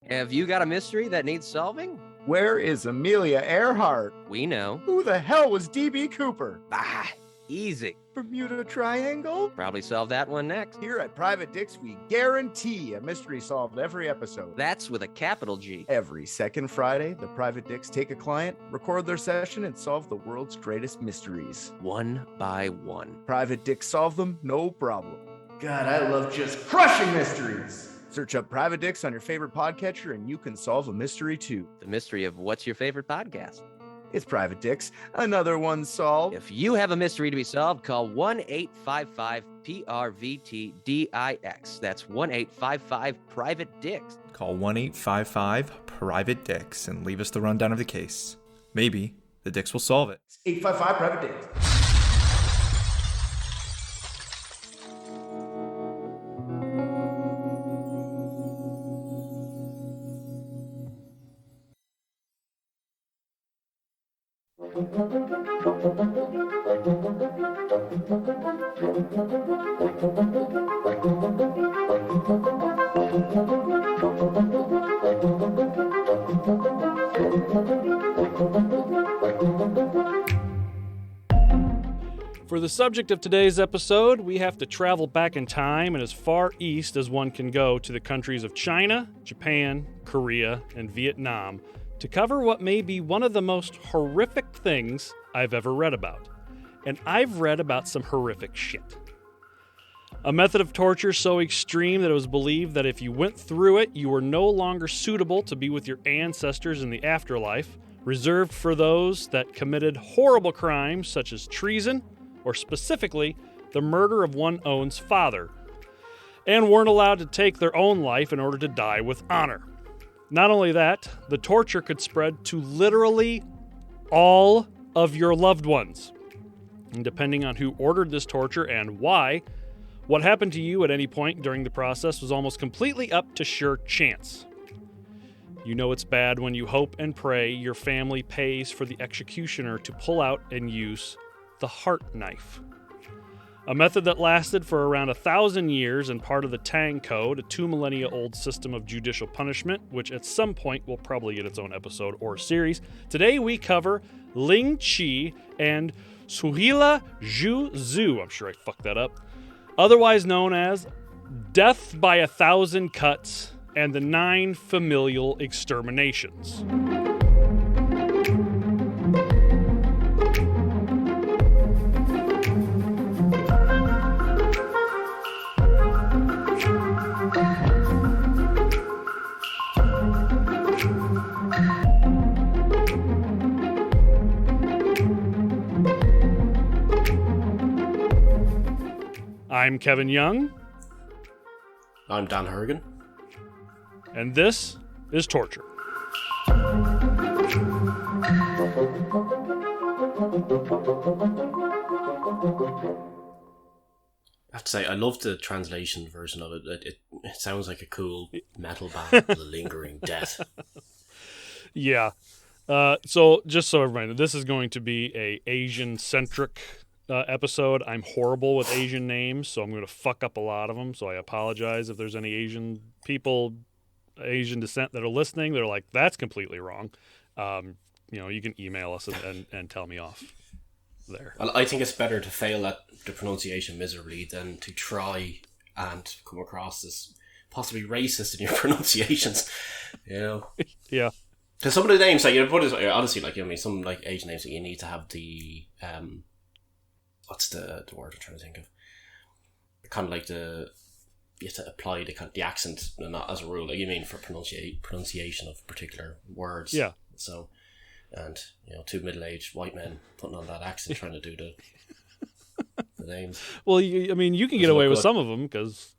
Have you got a mystery that needs solving? Where is Amelia Earhart? We know. Who the hell was D.B. Cooper? Easy. Bermuda Triangle? Probably solve that one next. Here at Private Dick's, we guarantee a mystery solved every episode. That's with a capital G. Every second Friday, the Private Dicks take a client, record their session, and solve the world's greatest mysteries. One by one. Private Dicks solve them, no problem. God, I love just crushing mysteries. Search up Private Dicks on your favorite podcatcher and you can solve a mystery too. The mystery of what's your favorite podcast? It's Private Dicks. Another one solved. If you have a mystery to be solved, call 1-855-PRVT-DIX. That's 1-855-PRIVATE-DICKS. Call 1-855-PRIVATE-DICKS and leave us the rundown of the case. Maybe the Dicks will solve it. 855 Private Dicks. For the subject of today's episode, we have to travel back in time and as far east as one can go to the countries of China, Japan, Korea, and Vietnam to cover what may be one of the most horrific things I've ever read about. And I've read about some horrific shit. A method of torture so extreme that it was believed that if you went through it, you were no longer suitable to be with your ancestors in the afterlife, reserved for those that committed horrible crimes such as treason, or specifically, the murder of one's own father, and weren't allowed to take their own life in order to die with honor. Not only that, the torture could spread to literally all of your loved ones. And depending on who ordered this torture and why, what happened to you at any point during the process was almost completely up to sheer chance. You know it's bad when you hope and pray your family pays for the executioner to pull out and use the heart knife. A method that lasted for around 1,000 years and part of the Tang Code, a 2 millennia old system of judicial punishment, which at some point will probably get its own episode or series. Today we cover Ling Chi and Suhila Zhu Zhu, I'm sure I fucked that up, otherwise known as Death by 1,000 Cuts and the 9 Familial Exterminations. I'm Kevin Young. I'm Dan Horgan. And this is Torture. I have to say, I love the translation version of it. It sounds like a cool metal band, The Lingering Death. Yeah. So just so everybody knows, this is going to be a Asian-centric episode. I'm horrible with Asian names, so I'm going to fuck up a lot of them. So I apologize if there's any Asian people, Asian descent that are listening. They're like, that's completely wrong. You can email us and tell me off there. Well, I think it's better to fail at the pronunciation miserably than to try and come across as possibly racist in your pronunciations. You know? Yeah. Because some of the names, honestly, some like Asian names that you need to have the what's the word I'm trying to think of? Kind of like you have to apply the accent, and not as a rule. Like you mean for pronunciation of particular words. Yeah. So, and 2 middle-aged white men putting on that accent trying to do the names. Well, you can get away with some of them because,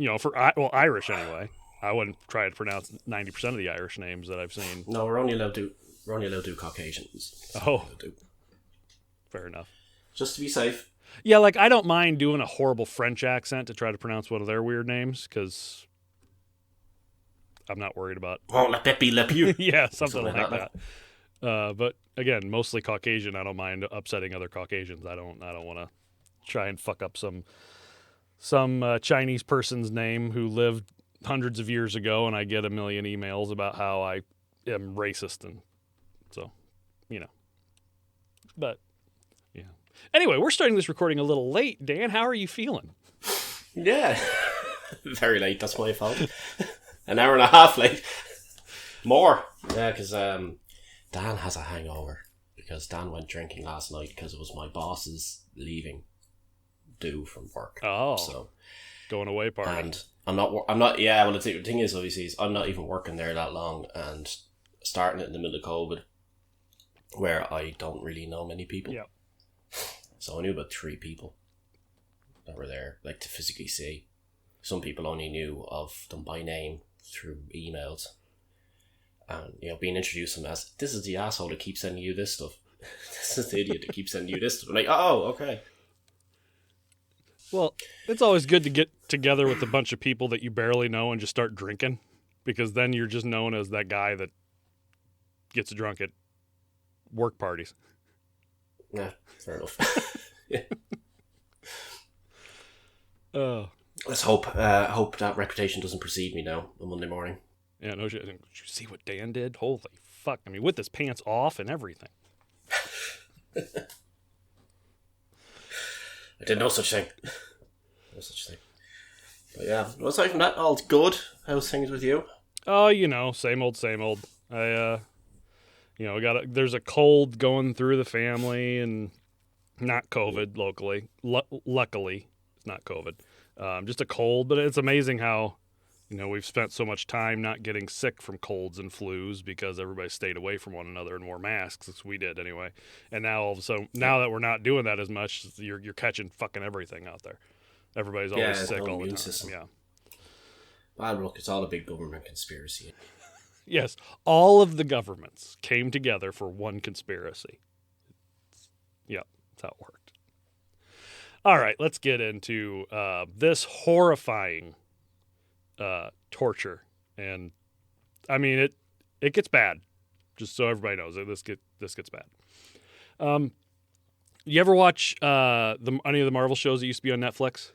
Irish anyway. I wouldn't try to pronounce 90% of the Irish names that I've seen. No, we're only allowed to do Caucasians. Oh, fair enough. Just to be safe. Yeah, like I don't mind doing a horrible French accent to try to pronounce one of their weird names because I'm not worried about. Oh, la pepe le pew. Yeah, something like that. But again, mostly Caucasian. I don't mind upsetting other Caucasians. I don't want to try and fuck up some Chinese person's name who lived hundreds of years ago, and I get a million emails about how I am racist, and so, But, yeah. Anyway, we're starting this recording a little late. Dan, how are you feeling? Yeah. Very late, that's my fault. An hour and a half late. More. Yeah, because Dan has a hangover. Because Dan went drinking last night because it was my boss's leaving due from work. Oh. So, going away party. and I'm not, yeah, well, the thing is, obviously, is I'm not even working there that long, and starting it in the middle of COVID, where I don't really know many people. Yeah. So I knew about 3 people that were there, like, to physically see. Some people only knew of them by name through emails. And, being introduced to them as, this is the asshole that keeps sending you this stuff. This is the idiot that keeps sending you this stuff. I'm like, oh, okay. Well, it's always good to get together with a bunch of people that you barely know and just start drinking, because then you're just known as that guy that gets drunk at work parties. Yeah, fair enough. Yeah. Let's hope that reputation doesn't precede me now on Monday morning. Yeah, no shit. Did you see what Dan did? Holy fuck. I mean, with his pants off and everything. I did no such thing. No such thing. But yeah, aside from that, all's good. How's things with you? Oh, same old, same old. There's a cold going through the family, and not COVID locally. Luckily, it's not COVID. Just a cold, but it's amazing how, we've spent so much time not getting sick from colds and flus because everybody stayed away from one another and wore masks, as we did anyway. And now all of a sudden, now that we're not doing that as much, you're catching fucking everything out there. Everybody's always sick all the time. System. Yeah. Well, look, it's all a big government conspiracy. Yes, all of the governments came together for one conspiracy. Yeah, that's how it worked. All right, let's get into this horrifying torture. And, I mean, it gets bad. Just so everybody knows, this gets bad. You ever watch any of the Marvel shows that used to be on Netflix?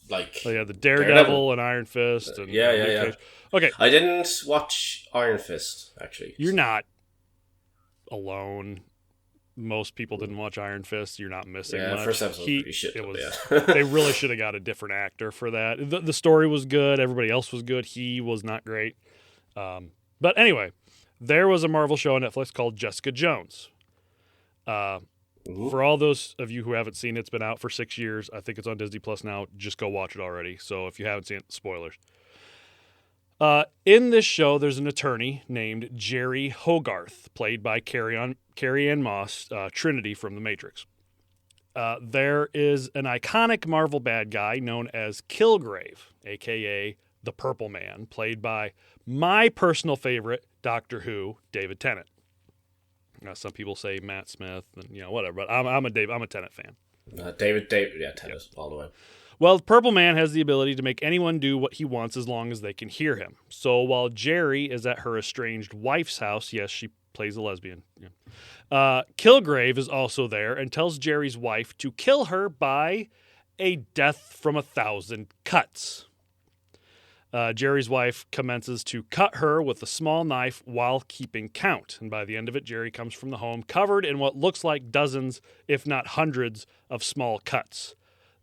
The Daredevil and Iron Fist. And yeah. Okay. I didn't watch Iron Fist, actually. You're not alone. Most people didn't watch Iron Fist. You're not missing much. First episode was pretty shit. They really should have got a different actor for that. The story was good. Everybody else was good. He was not great. But anyway, there was a Marvel show on Netflix called Jessica Jones. For all those of you who haven't seen it, it's been out for 6 years. I think it's on Disney Plus now. Just go watch it already. So if you haven't seen it, spoilers. In this show, there's an attorney named Jerry Hogarth, played by Carrie-Anne Moss, Trinity from The Matrix. There is an iconic Marvel bad guy known as Kilgrave, a.k.a. the Purple Man, played by my personal favorite, Doctor Who, David Tennant. Some people say Matt Smith, and whatever. But I'm a Tennant fan. David, yeah, Tennant all the way. Well, the Purple Man has the ability to make anyone do what he wants as long as they can hear him. So while Jerry is at her estranged wife's house, yes, she plays a lesbian. Yeah. Kilgrave is also there and tells Jerry's wife to kill her by a death from 1,000 cuts. Jerry's wife commences to cut her with a small knife while keeping count. And by the end of it, Jerry comes from the home covered in what looks like dozens, if not hundreds, of small cuts.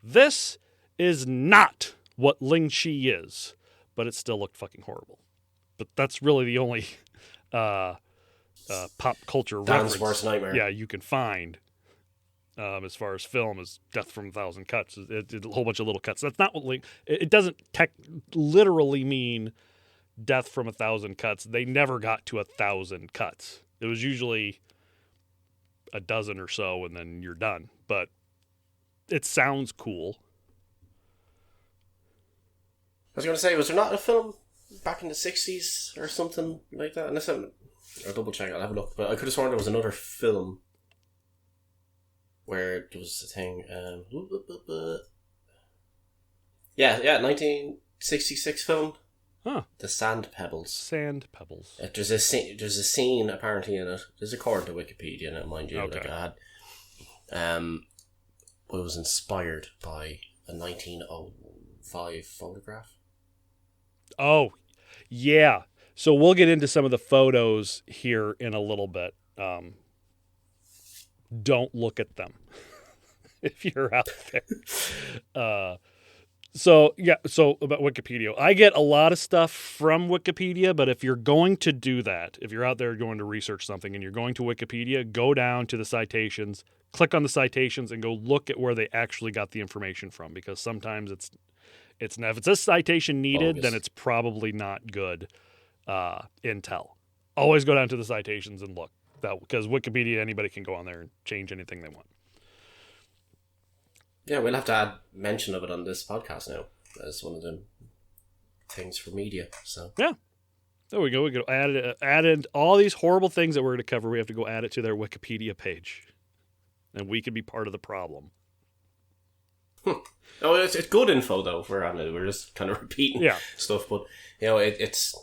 This is not what Ling Chi is, but it still looked fucking horrible. But that's really the only pop culture Dan's reference worst nightmare. you can find as far as film is Death from 1,000 Cuts. It's a whole bunch of little cuts. That's not what it doesn't literally mean death from 1,000 cuts. They never got to 1,000 cuts. It was usually a dozen or so, and then you're done. But it sounds cool. I was going to say, was there not a film back in the 60s or something like that? Unless I'll double check, I'll have a look. But I could have sworn there was another film where there was a thing. 1966 film. Huh. The Sand Pebbles. Sand Pebbles. There's a scene apparently in it. This is according to Wikipedia, now, mind you. Okay. Like I had. It was inspired by a 1905 photograph. Oh, yeah. So we'll get into some of the photos here in a little bit. Don't look at them if you're out there. So about Wikipedia. I get a lot of stuff from Wikipedia, but if you're going to do that, if you're out there going to research something and you're going to Wikipedia, go down to the citations, click on the citations, and go look at where they actually got the information from, because sometimes it's if it's a citation needed, then it's probably not good intel. Always go down to the citations and look, because Wikipedia, anybody can go on there and change anything they want. Yeah, we'll have to add mention of it on this podcast now as one of the things for media. So yeah, there we go. We go add in all these horrible things that we're going to cover. We have to go add it to their Wikipedia page, and we could be part of the problem. Oh, it's good info though. We're just kind of repeating stuff, but it's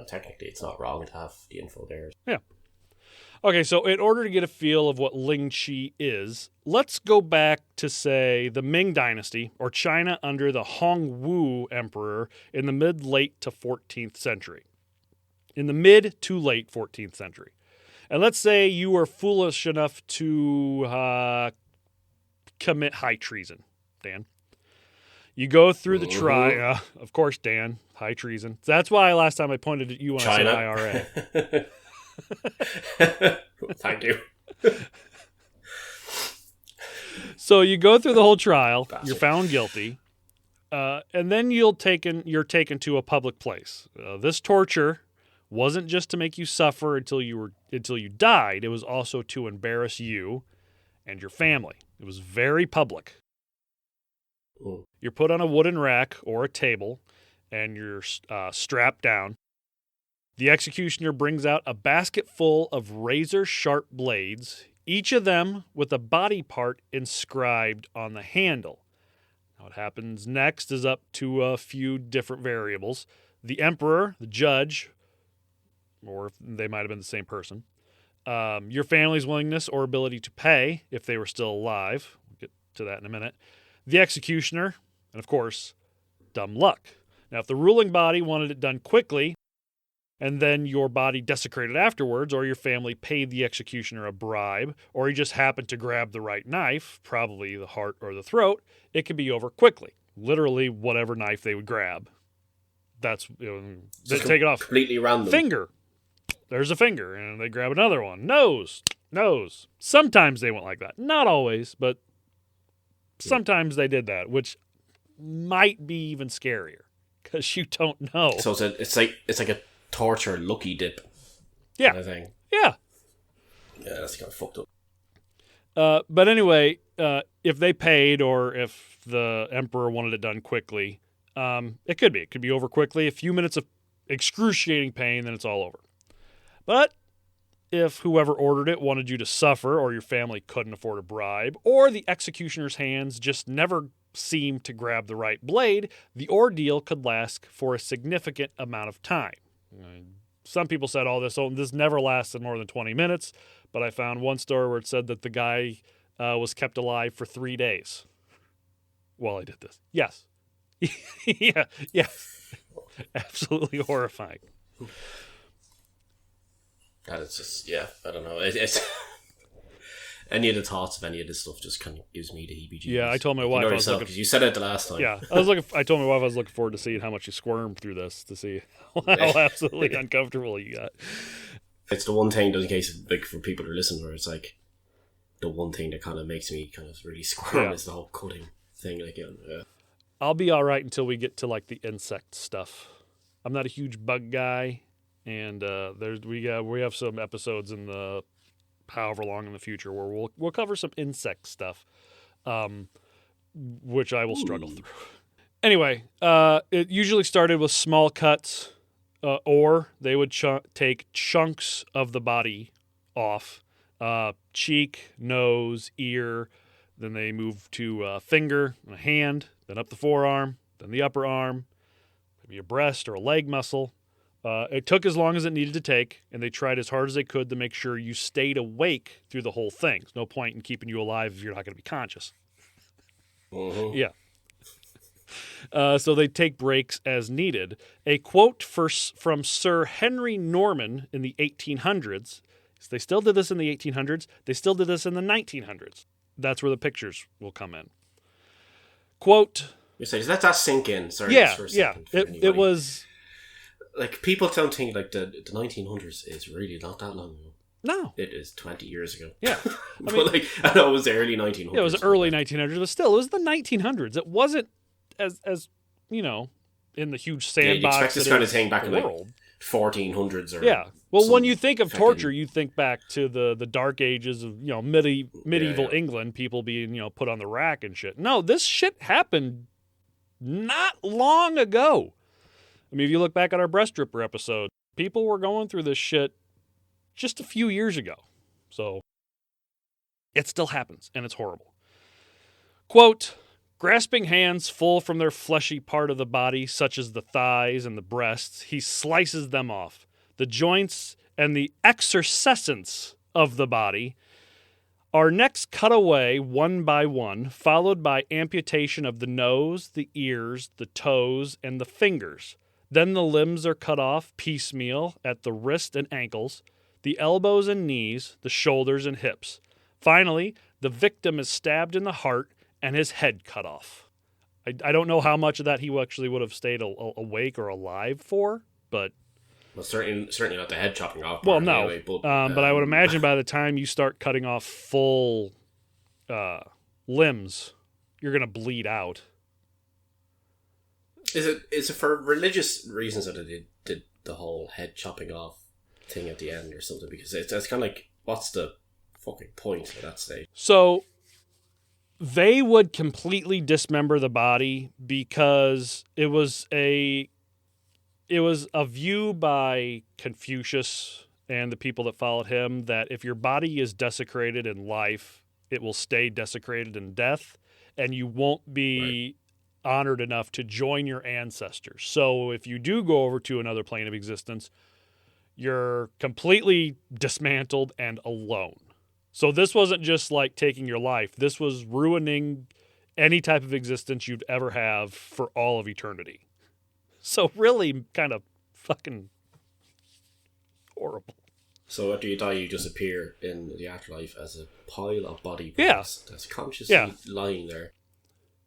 technically it's not wrong to have the info there. Yeah. Okay, so in order to get a feel of what Ling Chi is, let's go back to, say, the Ming Dynasty, or China under the Hong Wu Emperor in the mid-late to 14th century. In the mid to late 14th century. And let's say you were foolish enough to commit high treason, Dan. You go through the trial. Of course, Dan, high treason. That's why last time I pointed at you when China. I said IRA. Thank you. So you go through the whole trial. You're found guilty, and then you're taken to a public place. This torture wasn't just to make you suffer until you died. It was also to embarrass you and your family. It was very public. You're put on a wooden rack or a table, and you're strapped down. The executioner brings out a basket full of razor-sharp blades, each of them with a body part inscribed on the handle. Now, what happens next is up to a few different variables. The emperor, the judge, or they might have been the same person, your family's willingness or ability to pay if they were still alive. We'll get to that in a minute. The executioner, and of course, dumb luck. Now, if the ruling body wanted it done quickly, and then your body desecrated afterwards, or your family paid the executioner a bribe, or he just happened to grab the right knife, probably the heart or the throat, it could be over quickly. Literally, whatever knife they would grab. That's, they take it off. Completely random. Finger. There's a finger, and they grab another one. Nose. Sometimes they went like that. Not always, but sometimes they did that, which might be even scarier, because you don't know. So it's like a torture lucky dip. Yeah. Kind of thing. Yeah. Yeah, that's kind of fucked up. But anyway, if they paid, or if the emperor wanted it done quickly, it could be over quickly. A few minutes of excruciating pain, then it's all over. But if whoever ordered it wanted you to suffer, or your family couldn't afford a bribe, or the executioner's hands just never seemed to grab the right blade, the ordeal could last for a significant amount of time. Some people said, this never lasted more than 20 minutes, but I found one story where it said that the guy was kept alive for 3 days while I did this. Yes. Yeah. Absolutely horrifying. And it's just, I don't know. It's any of the thoughts of any of this stuff just kind of gives me the heebie-jeebies. Yeah, I told my wife I was looking. Because you said it the last time. Yeah, I told my wife I was looking forward to seeing how much you squirmed through this, to see how absolutely uncomfortable you got. It's the one thing, in case like for people who listen, where it's like the one thing that kind of makes me kind of really squirm is the whole cutting thing. Like, yeah. I'll be all right until we get to like the insect stuff. I'm not a huge bug guy, and we have some episodes in the however long in the future where we'll cover some insect stuff, which I will struggle through. Anyway, it usually started with small cuts, or they would take chunks of the body off, cheek, nose, ear. Then they move to a finger and a hand, then up the forearm, then the upper arm, maybe a breast or a leg muscle. It took as long as it needed to take, and they tried as hard as they could to make sure you stayed awake through the whole thing. There's no point in keeping you alive if you're not going to be conscious. Mm-hmm. Yeah. So they take breaks as needed. A quote from Sir Henry Norman in the 1800s. So they still did this in the 1800s. They still did this in the 1900s. That's where the pictures will come in. Quote. You say, let that sink in. Sorry, Yeah, just for a yeah. second. For It anybody. was... Like, people don't think, like, the 1900s is really not that long ago. No. It is 20 years ago. Yeah. But, mean- like, I know it was the early 1900s. Yeah, it was early 1900s, but still, it was the 1900s. It wasn't as you know, in the huge Yeah, you sandbox. expect this that kind of is thing back the in, like, world. 1400s or... Yeah. Well, some when you think of fucking- torture, you think back to the dark ages of, you know, medieval Yeah. England, people being, you know, put on the rack and shit. No, this shit happened not long ago. I mean, if you look back at our breast ripper episode, people were going through this shit just a few years ago. So it still happens, and it's horrible. Quote, grasping hands full from their fleshy part of the body, such as the thighs and the breasts, he slices them off. The joints and the excrescence of the body are next cut away one by one, followed by amputation of the nose, the ears, the toes, and the fingers. Then the limbs are cut off piecemeal at the wrist and ankles, the elbows and knees, the shoulders and hips. Finally, the victim is stabbed in the heart and his head cut off. I don't know how much of that he actually would have stayed awake or alive for, but... Well, certainly not the head chopping off. Well, part no. anyway, but I would imagine by the time you start cutting off full limbs, you're going to bleed out. Is it for religious reasons that they did the whole head chopping off thing at the end or something? Because it's kind of like, what's the fucking point at that stage? So they would completely dismember the body because it was a view by Confucius and the people that followed him that if your body is desecrated in life, it will stay desecrated in death, and you won't be honored enough to join your ancestors. So if you do go over to another plane of existence, you're completely dismantled and alone. So this wasn't just like taking your life. This was ruining any type of existence you'd ever have for all of eternity. So really kind of fucking horrible. So after you die, you just appear in the afterlife as a pile of body parts that's consciously lying there.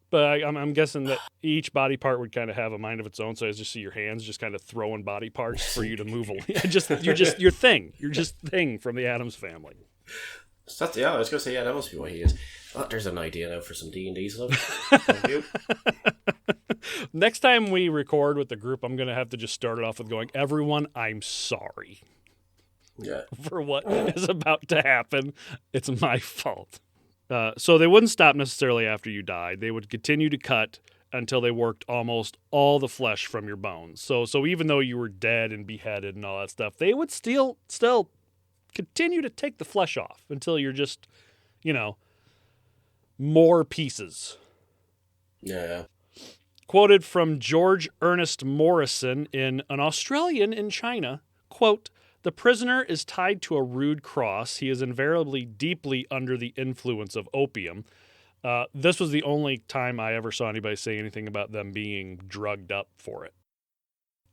But I'm guessing that each body part would kind of have a mind of its own. So I just see your hands just kind of throwing body parts for you to move along. You're just your thing. You're just thing from the Addams Family. So that's, I was going to say, that must be what he is. Oh, there's an idea now for some D&D stuff. Thank you. Next time we record with the group, I'm going to have to just start it off with going, everyone, I'm sorry Yeah. for what is about to happen. It's my fault. So they wouldn't stop necessarily after you died. They would continue to cut until they worked almost all the flesh from your bones. So even though you were dead and beheaded and all that stuff, they would still continue to take the flesh off until you're just, more pieces. Yeah. Quoted from George Ernest Morrison in An Australian in China, quote, the prisoner is tied to a rude cross. He is invariably deeply under the influence of opium. This was the only time I ever saw anybody say anything about them being drugged up for it.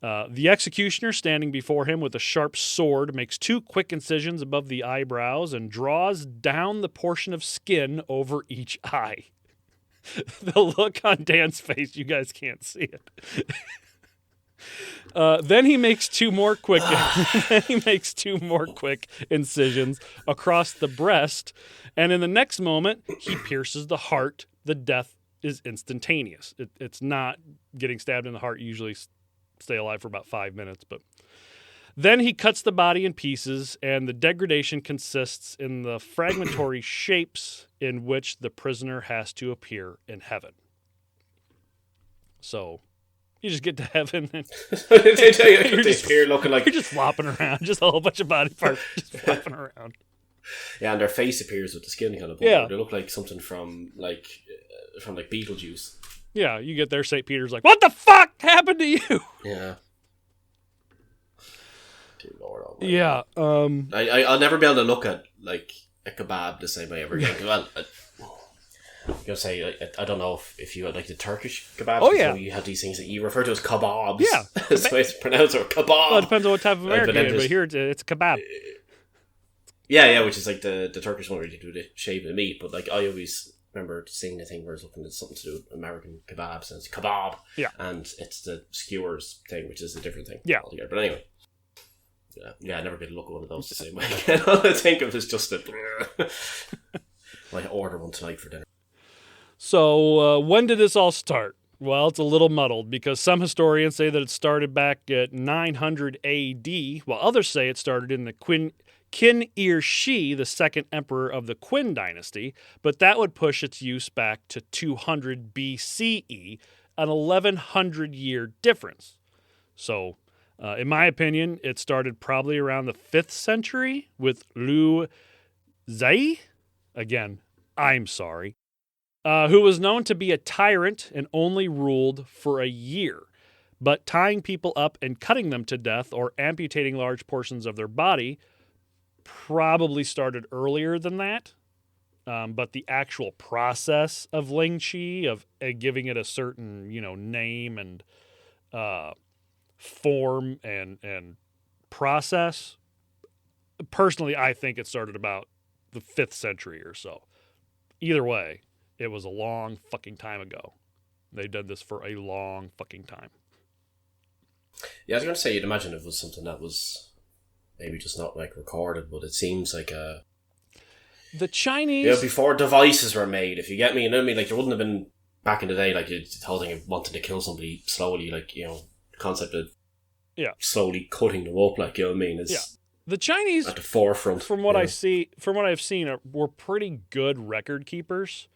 The executioner, standing before him with a sharp sword, makes 2 quick incisions above the eyebrows and draws down the portion of skin over each eye. The look on Dan's face, you guys can't see it. Then he makes 2 more quick. Then he makes 2 more quick incisions across the breast, and in the next moment, he pierces the heart. The death is instantaneous. It's not getting stabbed in the heart. You usually stay alive for about 5 minutes, but then he cuts the body in pieces, and the degradation consists in the fragmentary shapes in which the prisoner has to appear in heaven. So you just get to heaven and They appear looking like... you're just flopping around, just a whole bunch of body parts just flopping around. Yeah, and their face appears with the skin kind of... Yeah. They look like something from Beetlejuice. Yeah, you get there, St. Peter's like, what the fuck happened to you? Yeah. Dear Lord Almighty. Yeah. I'll never be able to look at, like, a kebab the same way ever again. Well, gonna say, I don't know if you had like the Turkish kebabs. Oh, yeah. So you had these things that you refer to as kebabs. Yeah. That's the way it's pronounced, or kebab. Well, it depends on what type of American then it is, but here it's a kebab. Yeah, which is like the Turkish one where you do the shape of the meat. But like I always remember seeing the thing where it's looking at something to do with American kebabs, and it's kebab. Yeah. And it's the skewers thing, which is a different thing. Yeah. Altogether. But anyway. Yeah, I never get a look at one of those the same way. All I think of is just a... Like, order one tonight for dinner. So when did this all start? Well, it's a little muddled because some historians say that it started back at 900 A.D., while others say it started in the Qin Shi, the second emperor of the Qin dynasty, but that would push its use back to 200 BCE, an 1100-year difference. So, in my opinion, it started probably around the 5th century with Liu Zai. Again, I'm sorry. Who was known to be a tyrant and only ruled for a year. But tying people up and cutting them to death or amputating large portions of their body probably started earlier than that. But the actual process of Ling Chi, of giving it a certain, name and form and process, personally, I think it started about the 5th century or so. Either way, it was a long fucking time ago. They've done this for a long fucking time. Yeah, I was going to say, you'd imagine it was something that was maybe just not like recorded, but it seems like the Chinese... before devices were made, if you get me, you know what I mean? Like, there wouldn't have been, back in the day, like, the whole thing of wanting to kill somebody slowly, like, the concept of slowly cutting them up, like, you know what I mean? Is the Chinese, at the forefront. From what I've seen, were pretty good record keepers.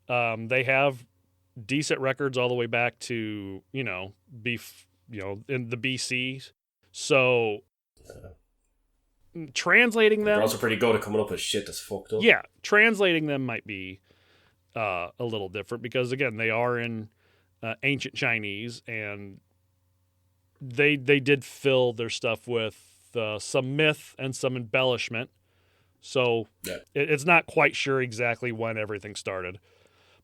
They have decent records all the way back to, in the BC. So translating them... They're also pretty good at coming up with shit that's fucked up. Yeah, translating them might be a little different because, again, they are in ancient Chinese, and they did fill their stuff with some myth and some embellishment. So it's not quite sure exactly when everything started.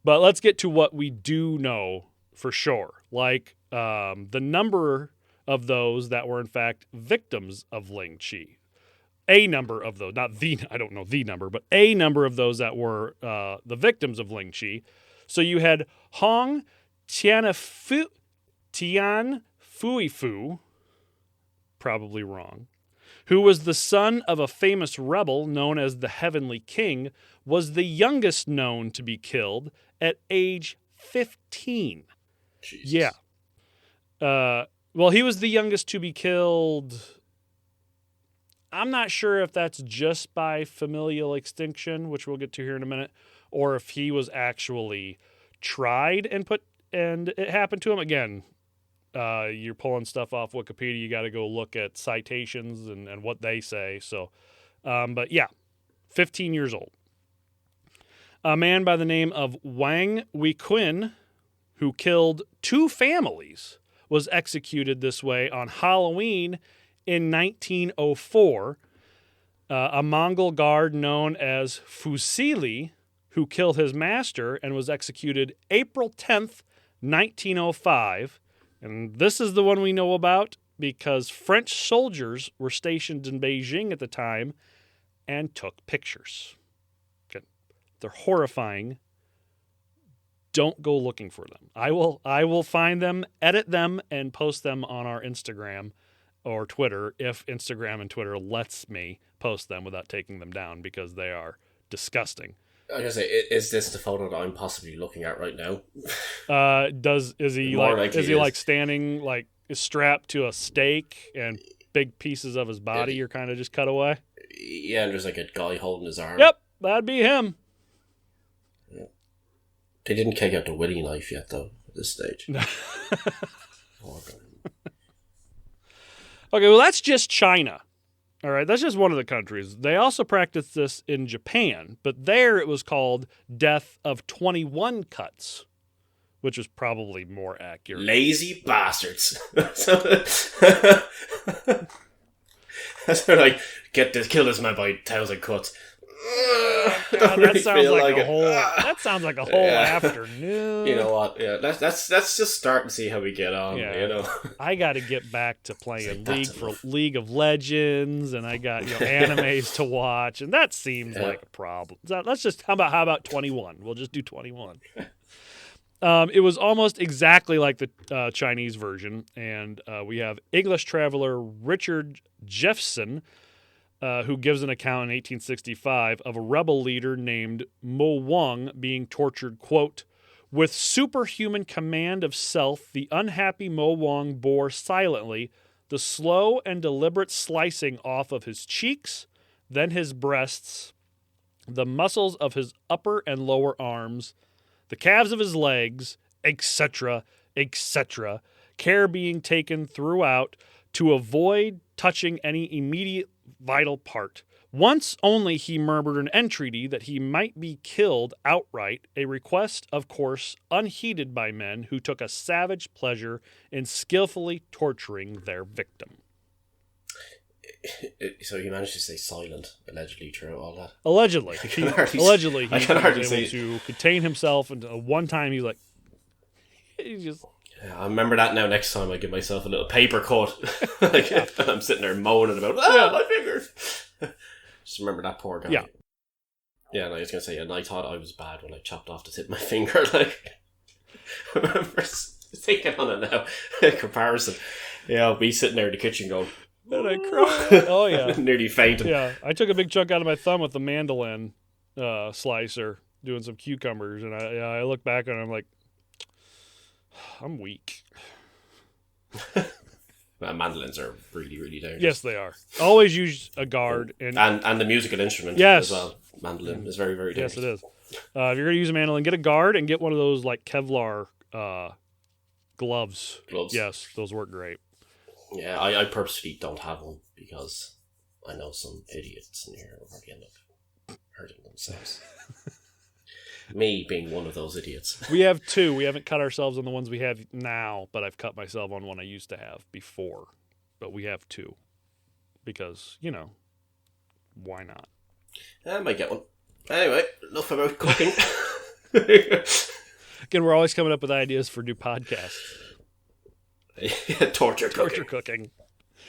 But let's get to what we do know for sure. Like the number of those that were in fact victims of Ling Chi. A number of those, I don't know the number, but a number of those that were the victims of Ling Chi. So you had Hong Tian Fuifu, probably wrong, who was the son of a famous rebel known as the Heavenly King, was the youngest known to be killed at age 15. Jesus. Yeah. Well, he was the youngest to be killed. I'm not sure if that's just by familial extinction, which we'll get to here in a minute, or if he was actually tried and it happened to him. Again, you're pulling stuff off Wikipedia. You got to go look at citations and what they say. So, but yeah, 15 years old. A man by the name of Wang Weiqun, who killed 2 families, was executed this way on Halloween in 1904. A Mongol guard known as Fusili, who killed his master and was executed April 10th, 1905. And this is the one we know about because French soldiers were stationed in Beijing at the time and took pictures. Okay. They're horrifying. Don't go looking for them. I will find them, edit them, and post them on our Instagram or Twitter if Instagram and Twitter lets me post them without taking them down because they are disgusting. I was gonna say, is this the photo that I'm possibly looking at right now? Is he standing like strapped to a stake and big pieces of his body are kind of just cut away? Yeah, and there's like a guy holding his arm. Yep, that'd be him. Yeah. They didn't kick out the Willy knife yet, though, at this stage. Oh, okay, well, that's just China. All right, that's just one of the countries. They also practiced this in Japan, but there it was called death of 21 cuts, which is probably more accurate. Lazy bastards. That's like, kill this man by 1,000 cuts. God, that sounds feel like a it. whole. That sounds like a whole afternoon. You know what? Yeah, let's just start and see how we get on. Yeah. You know, I got to get back to playing That's enough. League of Legends, and I got animes to watch, and that seems like a problem. So let's just how about 21? We'll just do 21. It was almost exactly like the Chinese version, and we have English traveler Richard Jeffson, who gives an account in 1865 of a rebel leader named Mo Wang being tortured, quote, with superhuman command of self, the unhappy Mo Wang bore silently the slow and deliberate slicing off of his cheeks, then his breasts, the muscles of his upper and lower arms, the calves of his legs, etc., etc., care being taken throughout to avoid touching any immediate vital part. Once only he murmured an entreaty that he might be killed outright, a request, of course, unheeded by men who took a savage pleasure in skillfully torturing their victim. So he managed to stay silent, allegedly, throughout all that. Allegedly. He was able see to contain himself, and one time he was like, he just... Yeah, I remember that now. Next time I give myself a little paper cut. Like, I'm sitting there moaning about, my fingers. Just remember that poor guy. Yeah. Yeah, and I was going to say, and I thought I was bad when I chopped off the tip of my finger. Like, I remember thinking on it now, in comparison. Yeah, I'll be sitting there in the kitchen going, and I cried. Oh, yeah. Nearly fainting. Yeah, I took a big chunk out of my thumb with the mandolin slicer, doing some cucumbers, and I look back and I'm like, I'm weak. Mandolins are really, really dangerous. Yes, they are. Always use a guard. And the musical instrument yes. as well. Mandolin is very, very dangerous. Yes, it is. If you're going to use a mandolin, get a guard and get one of those like Kevlar gloves. Yes, those work great. Yeah, I purposely don't have one because I know some idiots in here will probably end up hurting themselves. Me being one of those idiots. We have two. We haven't cut ourselves on the ones we have now, but I've cut myself on one I used to have before. But we have two. Because, why not? I might get one. Anyway, enough about cooking. Again, we're always coming up with ideas for new podcasts. Torture cooking.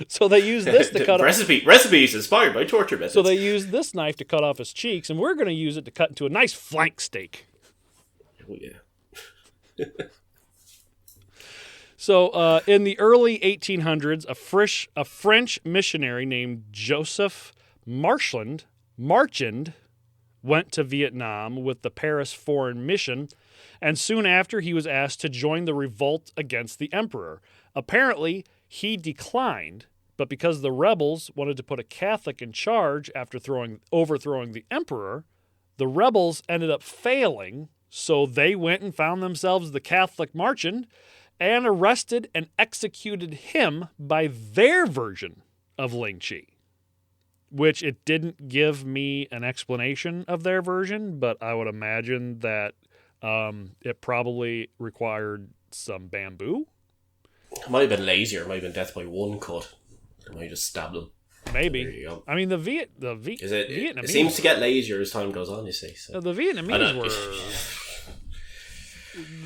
So they use this to cut recipes inspired by torture methods. So they use this knife to cut off his cheeks, and we're going to use it to cut into a nice flank steak. Oh, yeah. So in the early 1800s, a French missionary named Joseph Marchand went to Vietnam with the Paris Foreign Mission, and soon after he was asked to join the revolt against the emperor. Apparently, he declined, but because the rebels wanted to put a Catholic in charge after overthrowing the emperor, the rebels ended up failing, so they went and found themselves the Catholic Marchand and arrested and executed him by their version of Ling Chi, which it didn't give me an explanation of their version, but I would imagine that it probably required some bamboo. It might have been lazier. It might have been death by one cut. It might have just stabbed them. Maybe. There you go. I mean, Vietnamese. It seems to get lazier as time goes on, you see. So. The Vietnamese were...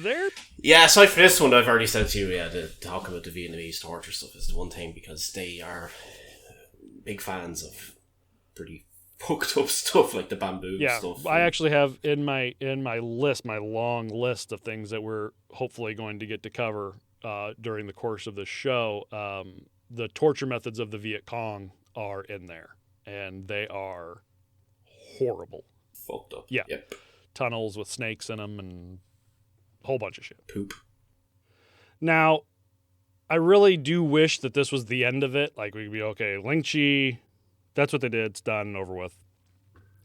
They're... Yeah, aside from this one, I've already said to you, talking about the Vietnamese torture stuff is the one thing because they are big fans of pretty fucked up stuff like the bamboo stuff. I actually have in my list, my long list of things that we're hopefully going to get to cover during the course of this show. The torture methods of the Viet Cong are in there, and they are horrible. Fucked up. Yeah. Yep. Tunnels with snakes in them and a whole bunch of shit. Poop. Now, I really do wish that this was the end of it. Like, we'd be okay, Ling Chi, that's what they did. It's done and over with.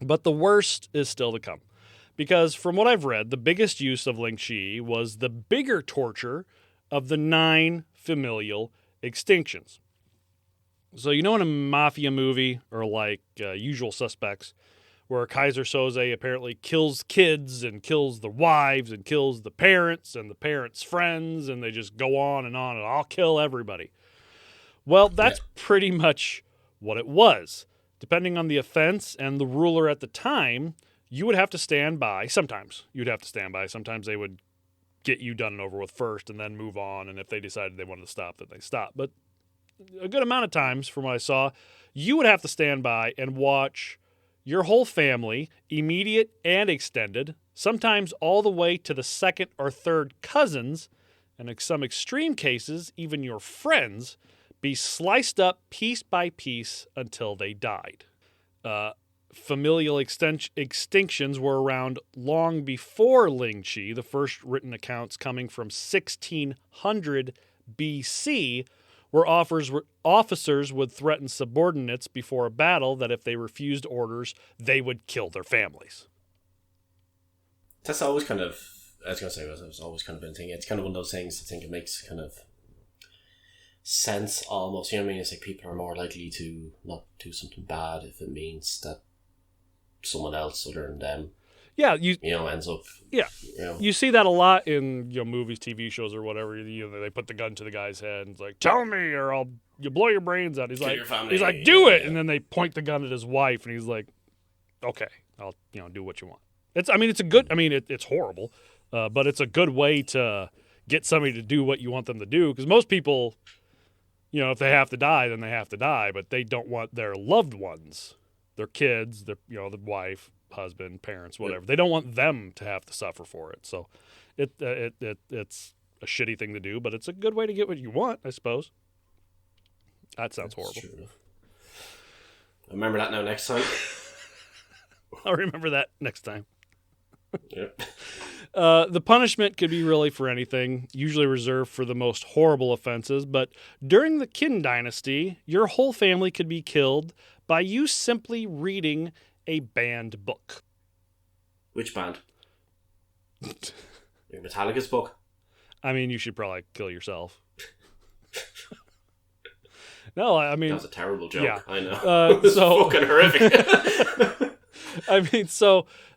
But the worst is still to come. Because from what I've read, the biggest use of Ling Chi was the bigger torture of the 9 familial extinctions. So, in a mafia movie or like Usual Suspects, where Kaiser Soze apparently kills kids and kills the wives and kills the parents and the parents' friends, and they just go on and I'll kill everybody. Well, that's pretty much what it was. Depending on the offense and the ruler at the time, you would have to stand by. Sometimes you'd have to stand by. Sometimes they would get you done and over with first and then move on. And if they decided they wanted to stop, then they stop. But a good amount of times, from what I saw, you would have to stand by and watch your whole family, immediate and extended, sometimes all the way to the second or third cousins, and in some extreme cases, even your friends, be sliced up piece by piece until they died. Familial extinctions were around long before Ling Chi, the first written accounts coming from 1600 BC, where officers would threaten subordinates before a battle that if they refused orders, they would kill their families. That's always kind of, I was going to say, it's always kind of been a thing. It's kind of one of those things I think it makes kind of sense almost. You know what I mean? It's like people are more likely to not do something bad if it means that someone else other than them, yeah, ends up. Yeah, you see that a lot in movies, TV shows, or whatever. They put the gun to the guy's head and it's like, "Tell me, or I'll blow your brains out." He's Kill like, your family. "Do it," and then they point the gun at his wife, and he's like, "Okay, I'll do what you want." It's a good. It's horrible, but it's a good way to get somebody to do what you want them to do. Because most people, if they have to die, then they have to die, but they don't want their loved ones, their kids, their the wife, husband, parents, whatever. They don't want them to have to suffer for it. So it's a shitty thing to do, but it's a good way to get what you want, I suppose. That sounds horrible. True enough. I remember that now next time. I'll remember that next time. Yep. The punishment could be really for anything, usually reserved for the most horrible offenses, but during the Qin dynasty, your whole family could be killed by you simply reading a banned book. Which band? Your Metallica's book? You should probably kill yourself. No, That was a terrible joke. Yeah. I know. It was fucking horrific.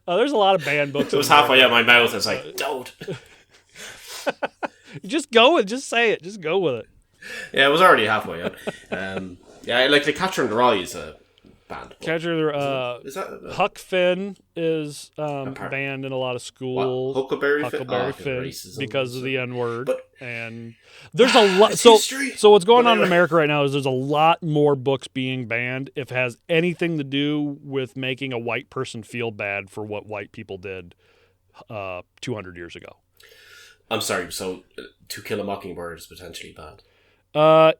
There's a lot of banned books. It was halfway out my mouth. It's like, don't. Just say it. Just go with it. Yeah, it was already halfway out. Like the Catcher in the Rye is a banned book. Is that Huck Finn is banned in a lot of schools. Huckleberry Finn racism, because of the N-word. But and there's a lot. So what's going on in America right now is there's a lot more books being banned if it has anything to do with making a white person feel bad for what white people did 200 years ago. I'm sorry. So To Kill a Mockingbird is potentially banned.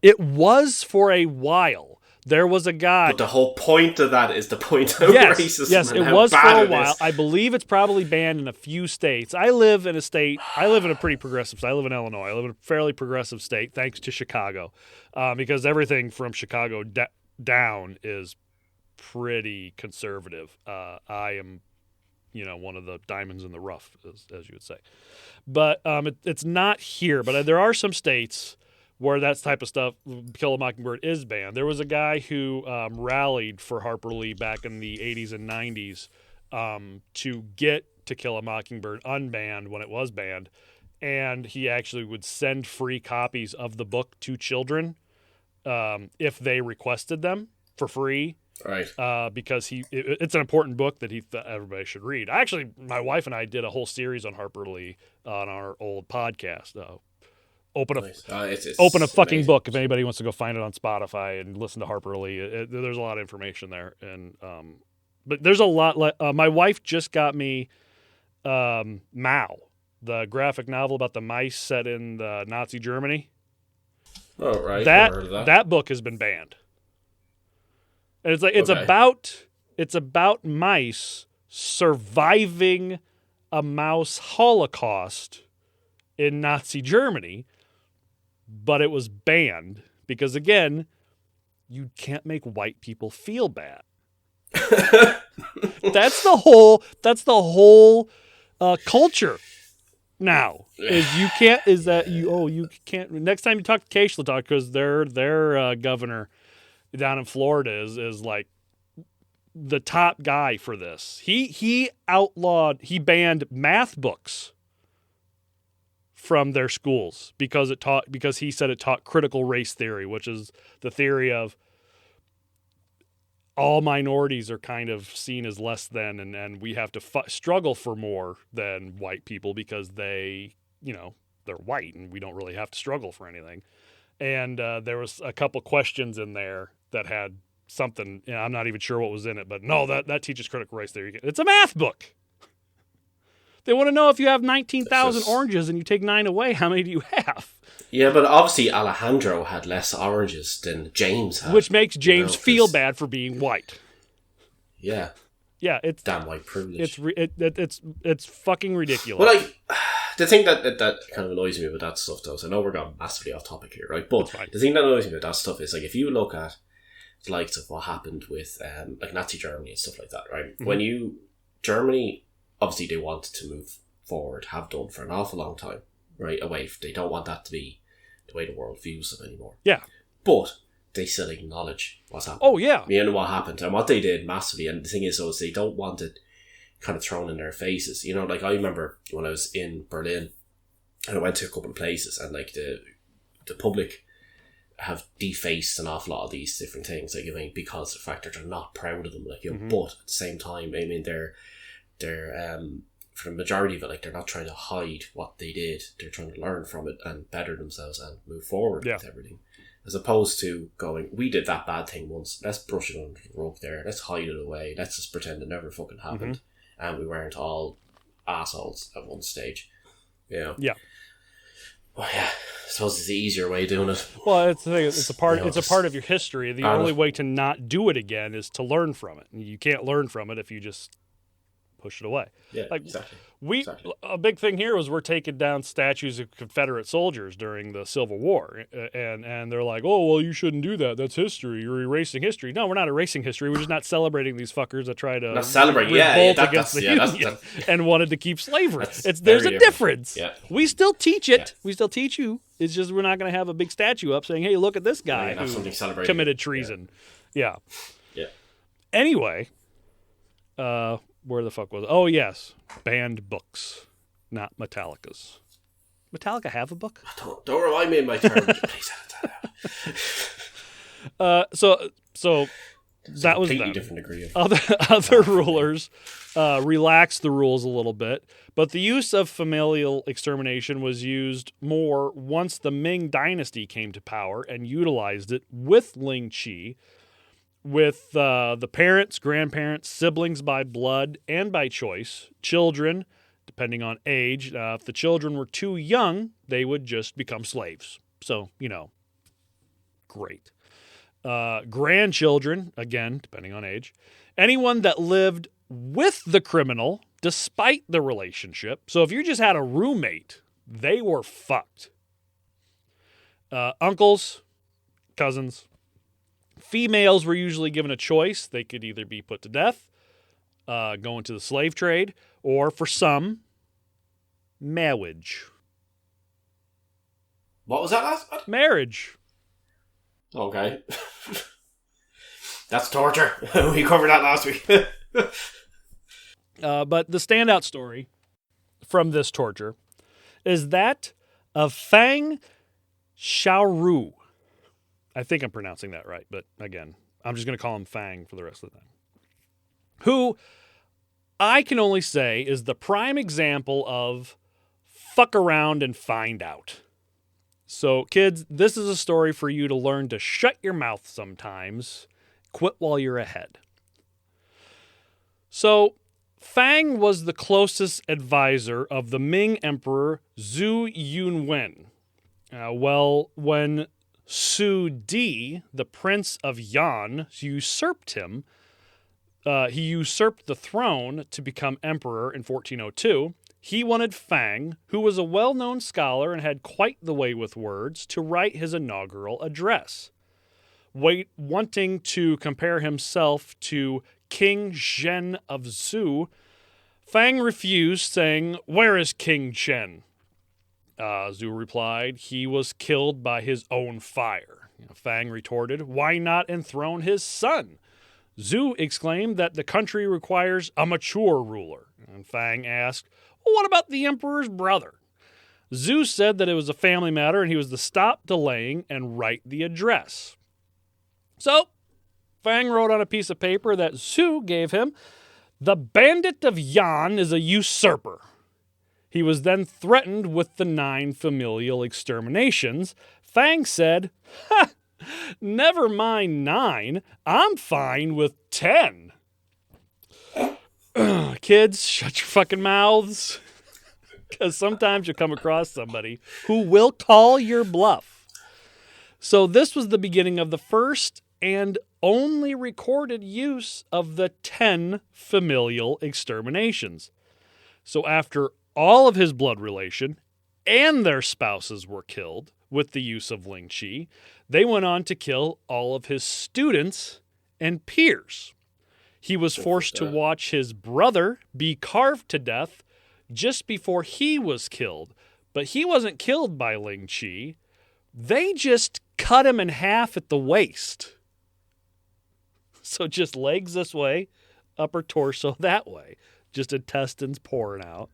It was for a while. There was a guy. But the whole point of that is the point of racism. Yes, it was for a while. I believe it's probably banned in a few states. I live in a pretty progressive state. I live in Illinois. I live in a fairly progressive state, thanks to Chicago, because everything from Chicago down is pretty conservative. I am, one of the diamonds in the rough, as you would say. But it's not here. But there are some states where that type of stuff, Kill a Mockingbird, is banned. There was a guy who rallied for Harper Lee back in the 80s and 90s to get To Kill a Mockingbird unbanned when it was banned. And he actually would send free copies of the book to children if they requested them for free. Right. Because it's an important book that he thought everybody should read. Actually, my wife and I did a whole series on Harper Lee on our old podcast. Open a fucking amazing book if anybody wants to go find it on Spotify and listen to Harper Lee. There's a lot of information there, and but there's a lot. My wife just got me Mao, the graphic novel about the mice set in the Nazi Germany. Oh right, that book has been banned, and it's about mice surviving a mouse Holocaust in Nazi Germany. But it was banned because, again, you can't make white people feel bad. That's the whole culture now. You can't. Next time you talk to Case, you'll talk because their governor down in Florida is like the top guy for this. He banned math books from their schools because he said it taught critical race theory, which is the theory of all minorities are kind of seen as less than, and we have to struggle for more than white people because they, they're white and we don't really have to struggle for anything. And there was a couple questions in there that had something, I'm not even sure what was in it, but no, that teaches critical race theory. It's a math book. They want to know if you have 19,000 oranges and you take 9 away, how many do you have? Yeah, but obviously Alejandro had less oranges than James had. Which makes James feel bad for being white. Yeah. Yeah, it's damn white privilege. It's fucking ridiculous. Well, the thing that kind of annoys me about that stuff, though, so I know we're going massively off topic here, right? But the thing that annoys me about that stuff is, like, if you look at the likes of what happened with like Nazi Germany and stuff like that, right? Mm-hmm. When Germany, obviously they wanted to move forward, have done for an awful long time, right? They don't want that to be the way the world views them anymore. Yeah. But they still acknowledge what's happened. Oh, yeah. What happened and what they did massively. And the thing is, though, is they don't want it kind of thrown in their faces. Like, I remember when I was in Berlin and I went to a couple of places, and like the public have defaced an awful lot of these different things, like, because of the fact that they're not proud of them, like, mm-hmm. But at the same time, they're for the majority of it, like, they're not trying to hide what they did. They're trying to learn from it and better themselves and move forward with everything. As opposed to going, we did that bad thing once, let's brush it under the rug there, let's hide it away, let's just pretend it never fucking happened, mm-hmm. and we weren't all assholes at one stage. Yeah. Well, yeah, I suppose it's the easier way of doing it. Well, it's a part of your history. The only way to not do it again is to learn from it. You can't learn from it if you just push it away. Yeah, exactly. A big thing here was we're taking down statues of Confederate soldiers during the Civil War, and they're like, oh, well, you shouldn't do that. That's history. You're erasing history. No, we're not erasing history. We're just not celebrating these fuckers that try to revolt against the Union and wanted to keep slavery. There's a difference. Yeah. We still teach it. Yeah. We still teach you. It's just we're not going to have a big statue up saying, hey, look at this guy who committed treason. Yeah. Anyway, where the fuck was it? Oh, yes. Banned books, not Metallica's. Metallica have a book? Don't remind me of my term. Please. So that was them. Different degree of other rulers relaxed the rules a little bit, but the use of familial extermination was used more once the Ming dynasty came to power and utilized it with Ling Chi, with the parents, grandparents, siblings by blood and by choice, children, depending on age. If the children were too young, they would just become slaves. So, great. Grandchildren, again, depending on age. Anyone that lived with the criminal, despite the relationship. So if you just had a roommate, they were fucked. Uncles, cousins. Females were usually given a choice. They could either be put to death, go into the slave trade, or for some, marriage. What was that last one? Marriage. Okay. That's torture. We covered that last week. But the standout story from this torture is that of Fang U. I think I'm pronouncing that right, but again, I'm just going to call him Fang for the rest of the time. Who I can only say is the prime example of fuck around and find out. So, kids, this is a story for you to learn to shut your mouth sometimes. Quit while you're ahead. So, Fang was the closest advisor of the Ming Emperor Zhou Yunwen. When Su Di, the Prince of Yan, usurped him, he usurped the throne to become emperor in 1402. He wanted Fang, who was a well-known scholar and had quite the way with words, to write his inaugural address. Wanting to compare himself to King Zhen of Zhou, Fang refused, saying, "Where is King Zhen?" Zhou replied, "He was killed by his own fire." Fang retorted, "Why not enthrone his son?" Zhou exclaimed that the country requires a mature ruler. And Fang asked, "Well, what about the emperor's brother?" Zhou said that it was a family matter and he was to stop delaying and write the address. So, Fang wrote on a piece of paper that Zhu gave him, "The bandit of Yan is a usurper." He was then threatened with the 9 familial exterminations. Fang said, "Ha! Never mind 9. I'm fine with 10. Kids, shut your fucking mouths. Because sometimes you'll come across somebody who will call your bluff. So this was the beginning of the first and only recorded use of the 10 familial exterminations. So after all of his blood relation and their spouses were killed with the use of Ling Chi, they went on to kill all of his students and peers. He was forced to watch his brother be carved to death just before he was killed. But he wasn't killed by Ling Chi. They just cut him in half at the waist. So just legs this way, upper torso that way. Just intestines pouring out.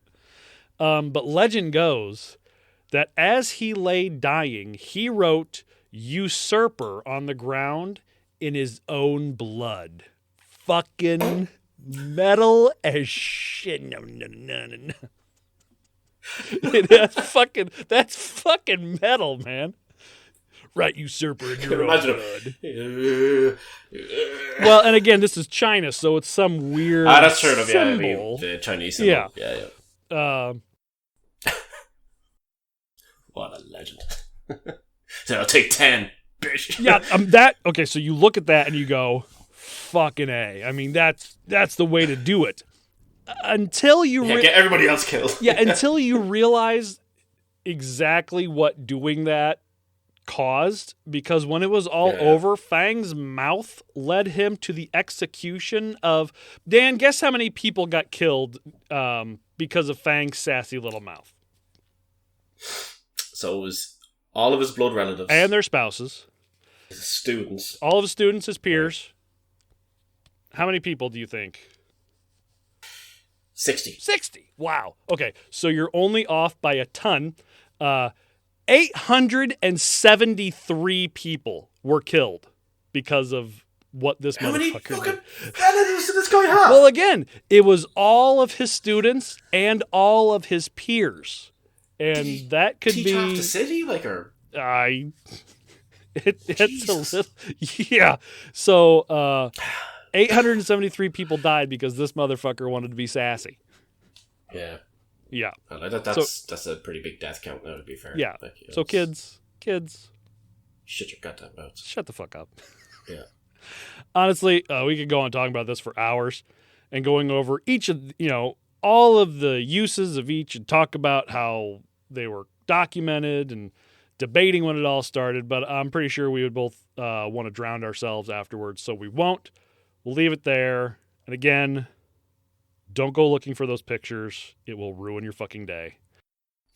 But legend goes that as he lay dying, he wrote usurper on the ground in his own blood. Fucking metal as shit. No. That's fucking metal, man. Right, usurper in your own blood. Well, and again, this is China, so it's some weird that's true. symbol. The Chinese symbol. Yeah. What a legend. So I'll take 10, bitch. Yeah, okay, so you look at that and you go, fucking A. I mean, that's the way to do it. Until you get everybody else killed. Until you realize exactly what doing that caused, because when it was all over, Fang's mouth led him to the execution of... Dan, guess how many people got killed because of Fang's sassy little mouth? So it was all of his blood relatives. And their spouses. His students. All of his students, his peers. How many people do you think? 60. 60. Wow. Okay, so you're only off by a ton. 873 people were killed because of what this motherfucker did. Relatives did this guy have? Well, again, it was all of his students and all of his peers. And that could be half the city, it's a little, yeah. So 873 people died because this motherfucker wanted to be sassy. Yeah. Yeah. That's a pretty big death count now, to be fair. Yeah. So kids, shut your goddamn mouths. Shut the fuck up. Yeah. Honestly, we could go on talking about this for hours and going over each of all of the uses of each and talk about how they were documented and debating when it all started, but I'm pretty sure we would both want to drown ourselves afterwards, so we won't. We'll leave it there. And again, don't go looking for those pictures. It will ruin your fucking day.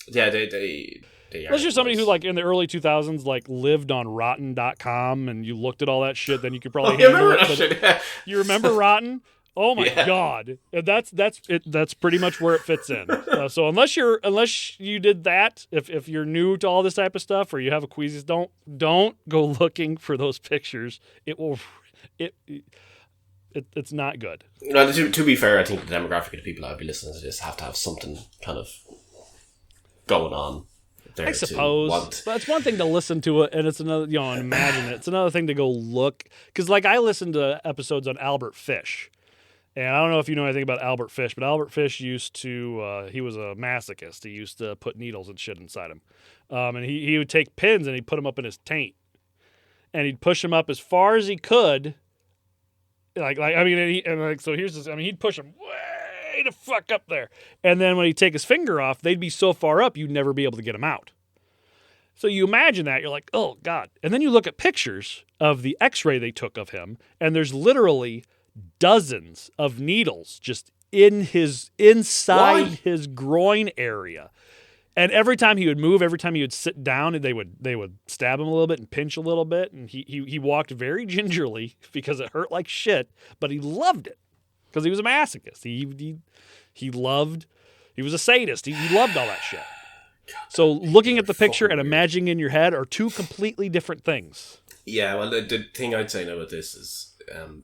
Yeah, they Unless you're somebody who, in the early 2000s, lived on Rotten.com and you looked at all that shit, then you could probably handle it. You remember Rotten? Oh my God. That's pretty much where it fits in. So unless you did that, if you're new to all this type of stuff or you have a queasiness, don't go looking for those pictures. It's not good. No, to be fair, I think the demographic of the people that would be listening to this have to have something kind of going on there. I suppose. But it's one thing to listen to it, and it's another, imagine it. It's another thing to go look. Because, I listened to episodes on Albert Fish. And I don't know if you know anything about Albert Fish, but Albert Fish used to, he was a masochist. He used to put needles and shit inside him. And he would take pins and he'd put them up in his taint. And he'd push them up as far as he could. So here's this, he'd push them way the fuck up there. And then when he'd take his finger off, they'd be so far up, you'd never be able to get them out. So you imagine that, you're like, oh God. And then you look at pictures of the x-ray they took of him, and there's literally dozens of needles just inside his groin area. And every time he would move, every time he would sit down, they would stab him a little bit and pinch a little bit. And he walked very gingerly because it hurt like shit, but he loved it because he was a masochist. He was a sadist. He loved all that shit. So looking at the picture and imagining in your head are two completely different things. Yeah, well, the thing I'd say now about this is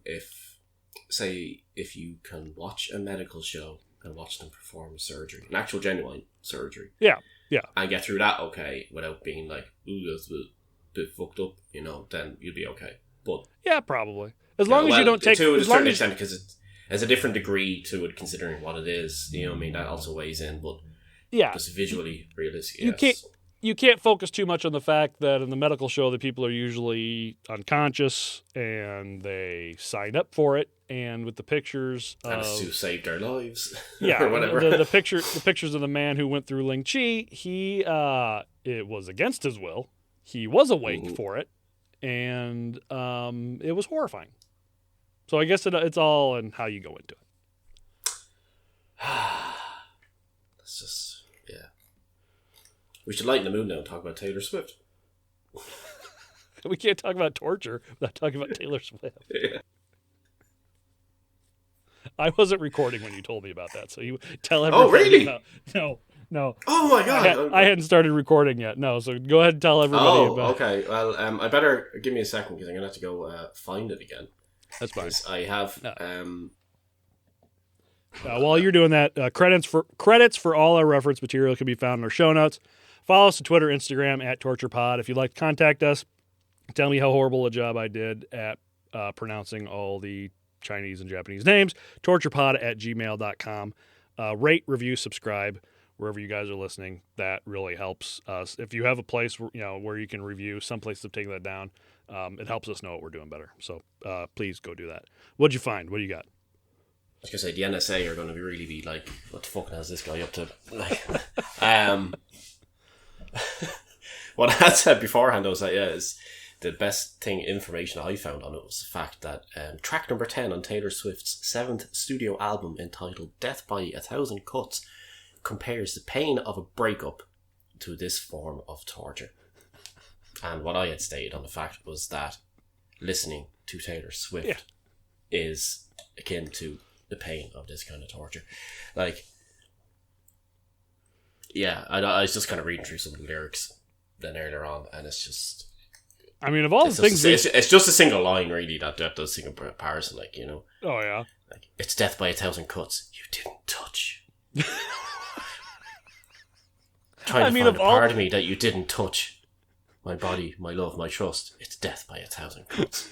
if you can watch a medical show and watch them perform a surgery, an actual genuine surgery, Yeah. and get through that okay without being like, ooh, that's a bit fucked up, then you'll be okay. But Yeah, probably. As long as you don't take... to a as long certain as, extent, because there's a different degree to it considering what it is. You know what I mean? That also weighs in, but yeah. just visually realistic. You you can't focus too much on the fact that in the medical show the people are usually unconscious and they sign up for it, and with the pictures and it's to save their lives. yeah, or whatever. the pictures of the man who went through Ling Chi, it was against his will. He was awake for it, and it was horrifying. So I guess it's all in how you go into it. It's just, yeah. We should lighten the mood now and talk about Taylor Swift. We can't talk about torture without talking about Taylor Swift. Yeah. I wasn't recording when you told me about that, so you tell everybody. Oh, really? No. Oh my god! I hadn't started recording yet. No, so go ahead and tell everybody about. Okay. Well, I better give me a second because I'm gonna have to go find it again. That's fine. I have. While you're doing that, credits for all our reference material can be found in our show notes. Follow us on Twitter, Instagram @TorturePod. If you'd like to contact us, tell me how horrible a job I did at pronouncing all the Chinese and Japanese names. torturepod@gmail.com. Rate, review, subscribe wherever you guys are listening. That really helps us. If you have a place where you can review, some place to take that down, it helps us know what we're doing better. So please go do that. What'd you find? What do you got? I was gonna say the NSA are going to really be like, what the fuck is this guy up to? Like, what I had said beforehand was that is the best information I found on it was the fact that track number 10 on Taylor Swift's 7th studio album entitled "Death by a Thousand Cuts" compares the pain of a breakup to this form of torture. And what I had stated on the fact was that listening to Taylor Swift is akin to the pain of this kind of torture. Like, yeah, I was just kind of reading through some of the lyrics then earlier on, and it's just, I mean, of all the things, it's just a single line really that does sing a comparison, like, Oh yeah, like, it's death by a thousand cuts you didn't touch. Trying to find a part of me that you didn't touch. My body, my love, my trust. It's death by a thousand cuts.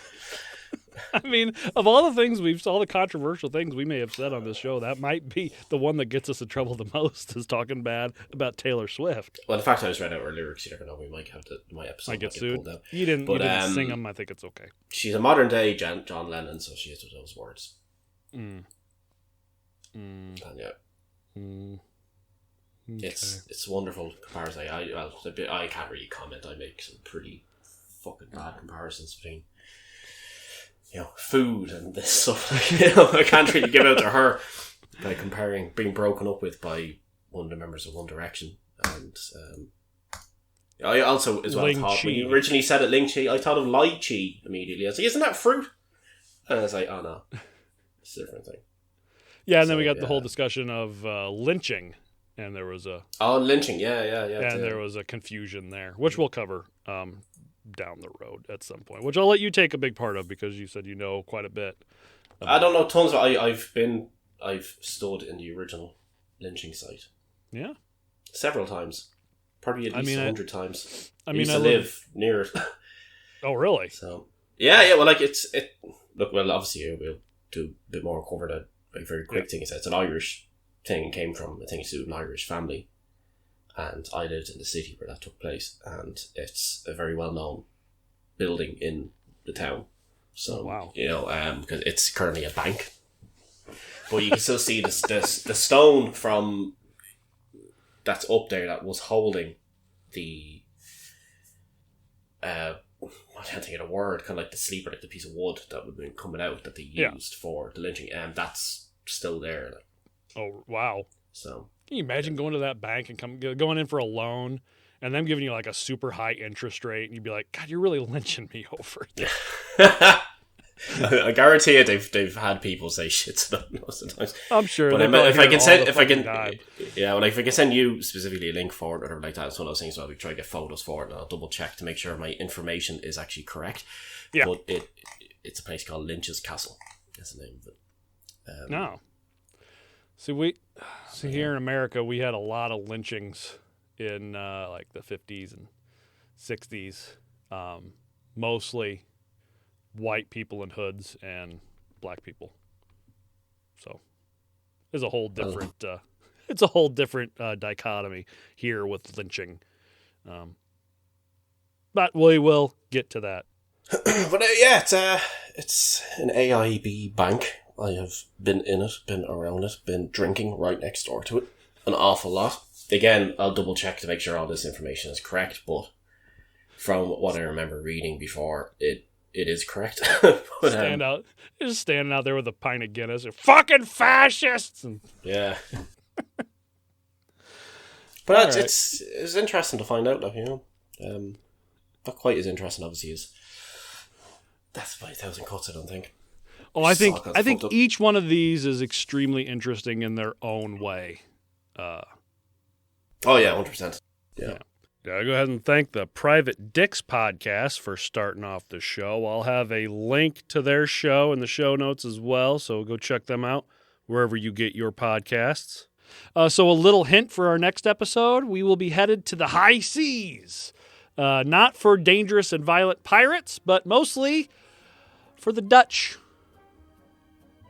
I mean, of all the controversial things we may have said on this show, that might be the one that gets us in trouble the most, is talking bad about Taylor Swift. Well, the fact I just read out her lyrics, you never know, we might have my episode might get sued. pulled out. You didn't sing them, I think it's okay. She's a modern day John Lennon, so she is with those words. And yeah. Okay. It's a wonderful comparison. I can't really comment. I make some pretty fucking bad comparisons between food and this stuff. I can't really give out to her by comparing being broken up with by one of the members of One Direction. And I also as well thought, when you originally said it, Ling Chi, I thought of lychee immediately. I was like, isn't that fruit? And I was like, oh no, it's a different thing. Yeah, and then we got the whole discussion of lynching, and there was lynching, yeah. And there was a confusion there, which we'll cover down the road at some point, which I'll let you take a big part of because you said you know quite a bit. I don't know tons, but I've stood in the original lynching site. Yeah, several times, probably at least 100 times. I used to live near it. Oh, really? So yeah. Well, like Look, well, obviously we'll do a bit more, cover that very quick thing. It's an Irish thing. Came from a thing to do with an Irish family. And I lived in the city where that took place, and it's a very well-known building in the town. So, wow. Because it's currently a bank, but you can still see the stone from that's up there that was holding the. I can't think of the word. Kind of like the sleeper, like the piece of wood that would have been coming out that they used for the lynching, and that's still there. Like, oh wow! So. Can you imagine going to that bank and going in for a loan and them giving you like a super high interest rate, and you'd be like, God, you're really lynching me over this. I guarantee you they've had people say shit to them most of the times. I'm sure. But they if I can send, if I can send you specifically a link for it or whatever like that, it's one of those things where we try to get photos for it and I'll double check to make sure my information is actually correct. Yeah. But it's a place called Lynch's Castle. That's the name of it. No. See, here in America, we had a lot of lynchings in like the 50s and 60s. Mostly white people in hoods and black people. So it's a whole different dichotomy here with lynching. But we will get to that. But yeah, it's an AIB bank. I have been in it, been around it, been drinking right next door to it an awful lot. Again, I'll double check to make sure all this information is correct, but from what I remember reading before, it is correct. But, Just standing out there with a pint of Guinness. You're fucking fascists! And... Yeah. But it's interesting to find out, like, you know. Not quite as interesting, obviously, as Death by 1,000 Cuts, I don't think. Oh, I think each one of these is extremely interesting in their own way. Oh, yeah, 100%. Yeah. Gotta go ahead and thank the Private Dicks podcast for starting off the show. I'll have a link to their show in the show notes as well, so go check them out wherever you get your podcasts. So a little hint for our next episode, we will be headed to the high seas. Not for dangerous and violent pirates, but mostly for the Dutch.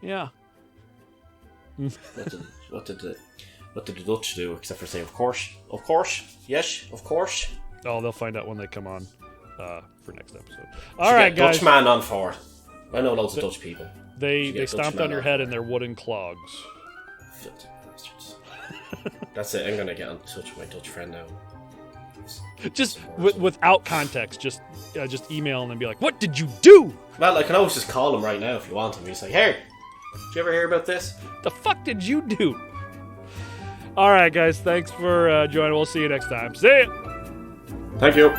Yeah. What did the Dutch do except for say, of course, yes, of course? Oh, they'll find out when they come on for next episode. All right, guys. Dutchman on for it. I know loads of Dutch people. They stomped on your head in their wooden clogs. Filthy bastards. That's it. I'm gonna get in touch with my Dutch friend now. Just without context, just email them and be like, "What did you do?" Well, I can always just call him right now if you want him. He's like, "Hey, did you ever hear about this? The fuck did you do?" All right, guys. Thanks for joining. We'll see you next time. See ya. Thank you.